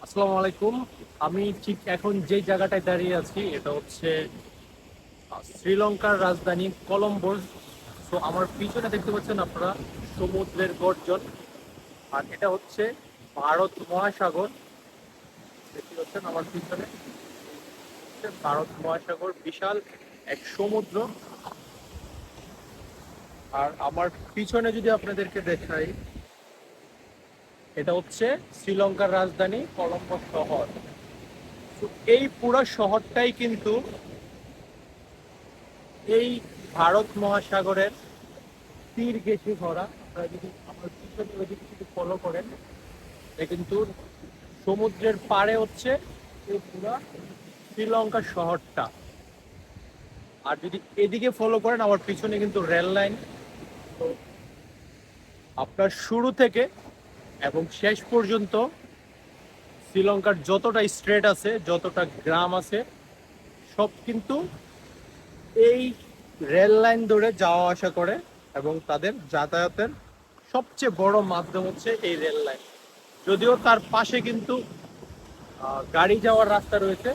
আসসালামু আলাইকুম। আমি ঠিক এখন যে জায়গাটায় দাঁড়িয়ে আছি এটা হচ্ছে শ্রীলঙ্কার রাজধানী কলম্বোর। তো আমার পিছনে দেখতে পাচ্ছেন আপনারা সমুদ্রের গর্জন, আর এটা হচ্ছে ভারত মহাসাগর। দেখতে পাচ্ছেন আমার পিছনে হচ্ছে ভারত মহাসাগর, বিশাল এক সমুদ্র। আর আমার পিছনে যদি আপনাদেরকে দেখাই, এটা হচ্ছে শ্রীলঙ্কার রাজধানী কলম্বো শহর। তো এই পুরো শহরটাই কিন্তু এই ভারত মহাসাগরের তীর ঘেঁষে ভরা। আপনারা যদি আমার পিছনে ওইদিকে যদি ফলো করেন, এটা কিন্তু সমুদ্রের পাড়ে হচ্ছে এই পুরা শ্রীলঙ্কা শহরটা। আর যদি এদিকে ফলো করেন আমার পিছনে কিন্তু রেল লাইন। তো আপনার শুরু থেকে এবং শেষ পর্যন্ত শ্রীলঙ্কার যতটা স্ট্রেট আছে, যতটা গ্রাম আছে, সব কিন্তু এই রেল লাইন ধরে যাওয়া আসা করে। এবং তাদের যাতায়াতের সবচেয়ে বড় মাধ্যম হচ্ছে এই রেল লাইন। যদিও তার পাশে কিন্তু গাড়ি যাওয়ার রাস্তা রয়েছে,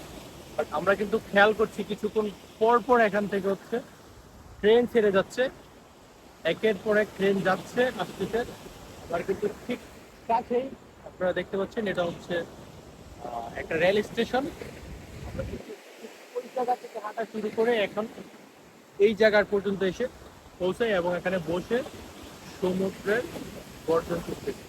বাট আমরা কিন্তু খেয়াল করছি কিছুক্ষণ পর পর এখান থেকে হচ্ছে ট্রেন ছেড়ে যাচ্ছে। একের পর এক ট্রেন যাচ্ছে আসতেছে। আবার কিন্তু ঠিক কাছেই আপনারা দেখতে পাচ্ছেন এটা হচ্ছে একটা রেল স্টেশন। আমরা কিন্তু ওই জায়গা থেকে হাঁটা শুরু করে এখন এই জায়গার পর্যন্ত এসে পৌঁছাই এবং এখানে বসে সমুদ্রের গর্জন করতেছি।